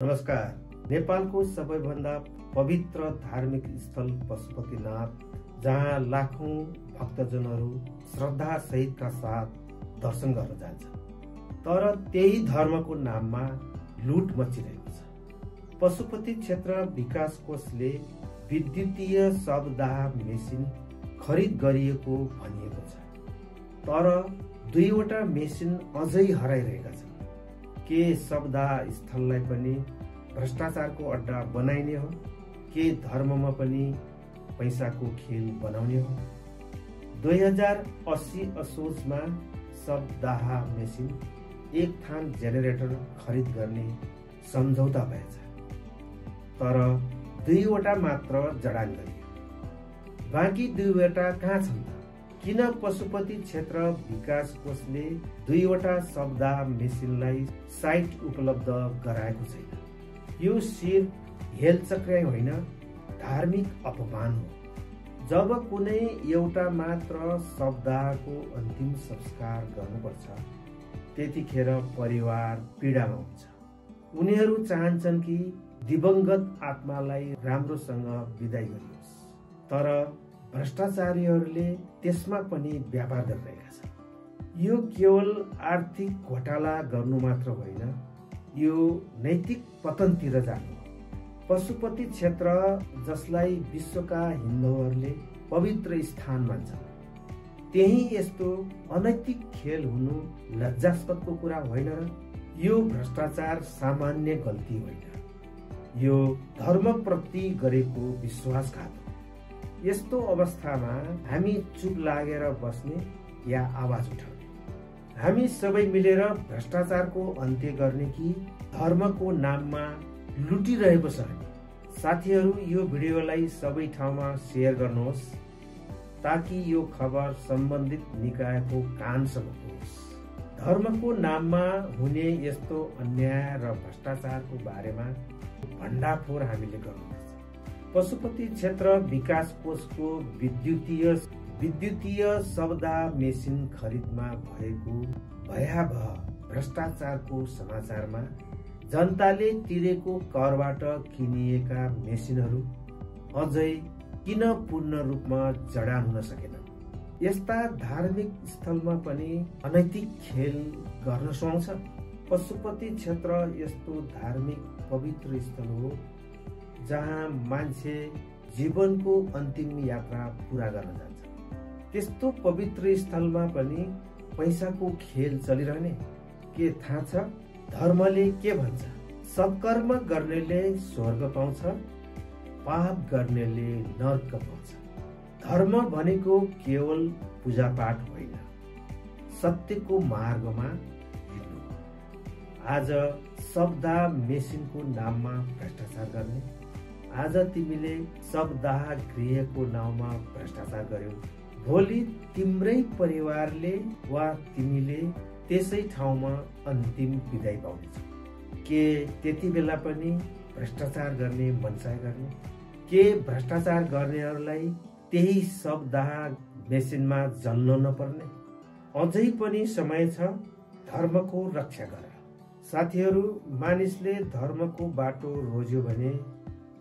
नमस्कार। नेपालको सबैभन्दा पवित्र धार्मिक स्थल पशुपतिनाथ, जहाँ लाखौं भक्तजनहरू श्रद्धा सहितका साथ दर्शन गर्न जान्छ, तर त्यही धर्मको नाममा लुट मचिरहेको छ। पशुपति क्षेत्र विकास कोषले विद्युतीय शवदाह मेसिन खरिद गरिएको भनिएको छ, तर 2वटा मेसिन अझै हराइरहेका छन्। के शवदाह स्थललाई पनि भ्रष्टाचारको अड्डा बनाइने हो, के धर्ममा पनि पैसाको खेल बनाउने हो? 2080 असोजमा शवदाह मेसिन एक थान जेनेरेटर खरिद गर्ने सम्झौता भएछ, तर 2वटा मात्र जडान गरियो। बाँकी 2वटा कहाँ छन् त? किन पशुपति क्षेत्र विकास कोषले 2वटा शवदाह मेसिनलाई साइट उपलब्ध गराएको छैन? यो सिर्फ हेलचक्र्याइ होइन, धार्मिक अपमान हो। जब कुनै एउटा मात्र शवदाहको अन्तिम संस्कार गर्नुपर्छ, त्यतिखेर परिवार पीडामा हुन्छ। उनीहरू चाहन्छन् कि दिवंगत आत्मालाई राम्रोसँग विदाई गरियोस्, तर भ्रष्टाचारीहरूले त्यसमा पनि व्यापार गरिरहेका छन्। यो केवल आर्थिक घोटाला गर्नु मात्र होइन, यो नैतिक पतनतिर जानु हो। पशुपति क्षेत्र, जसलाई विश्वका हिन्दूहरूले पवित्र स्थान मान्छन्, त्यही यस्तो अनैतिक खेल हुनु लज्जास्पदको कुरा होइन र? यो भ्रष्टाचार सामान्य गल्ती होइन, यो धर्मप्रति गरेको विश्वासघात हो। यस्तो अवस्थामा हामी चुप लागेर बस्ने या आवाज उठाउने? हामी सबै मिलेर भ्रष्टाचारको अन्त्य गर्ने कि धर्मको नाममा लुटिरहेको छ? साथीहरू, यो भिडियोलाई सबै ठाउँमा सेयर गर्नुहोस्, ताकि यो खबर सम्बन्धित निकायको कानसम्म पुगोस्। धर्मको नाममा हुने यस्तो अन्याय र भ्रष्टाचारको बारेमा भण्डाफोर हामीले गर्नुपर्छ। पशुपति क्षेत्र विकास कोषको विद्युतीय शवदाह मेसिन खरिदमा भएको भयावह भ्रष्टाचारको समाचारमा जनताले तिरेको करबाट किनिएका मेसिनहरू अझै किन पूर्ण रूपमा जडान हुन सकेनन्? यस्ता धार्मिक स्थलमा पनि अनैतिक खेल गर्न सुहाउँछ? पशुपति क्षेत्र यस्तो धार्मिक पवित्र स्थल हो, जहाँ मान्छे जीवनको अन्तिम यात्रा पूरा गर्न जान्छ। त्यस्तो पवित्र स्थलमा पनि पैसाको खेल चलिरहने? के थाहा छ धर्मले के भन्छ? सत्कर्म गर्नेले स्वर्ग पाउँछ, पाप गर्नेले नर्क पाउँछ। धर्म भनेको केवल पूजापाठ होइन, सत्यको मार्गमा हिँड्नु। आज शवदाह मेसिनको नाममा भ्रष्टाचार गर्ने, आज तिमीले शवदाह गृहको नाउँमा भ्रष्टाचार गर्यौ, भोलि तिम्रै परिवारले वा तिमीले त्यसै ठाउँमा अन्तिम विदाई पाउनेछौ। के त्यति बेला पनि भ्रष्टाचार गर्ने मनसाय गर्ने? के भ्रष्टाचार गर्नेहरूलाई त्यही शवदाह मेसिनमा जल्न नपर्ने? अझै पनि समय छ, धर्मको रक्षा गर। साथीहरू, मानिसले धर्मको बाटो रोज्यो भने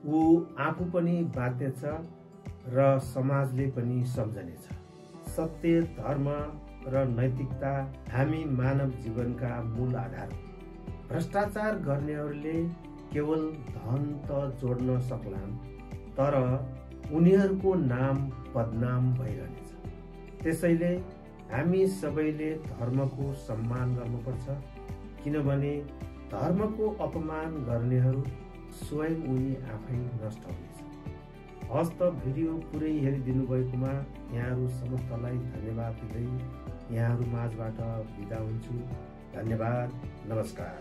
ऊ आफू पनि बाँच्नेछ र समाजले पनि सम्झनेछ। सत्य, धर्म र नैतिकता हामी मानव जीवनका मूल आधार हो। भ्रष्टाचार गर्नेहरूले केवल धन त जोड्न सक्लान्, तर उनीहरूको नाम बदनाम भइरहनेछ। त्यसैले हामी सबैले धर्मको सम्मान गर्नुपर्छ, किनभने धर्मको अपमान गर्नेहरू स्वयं उनी आफै नष्ट हुनेछ। हस्त भिडियो पुरै हेरिदिनु भएकोमा यहाँहरू समस्तलाई धन्यवाद दिँदै यहाँहरू माझबाट बिदा हुन्छु। धन्यवाद। नमस्कार।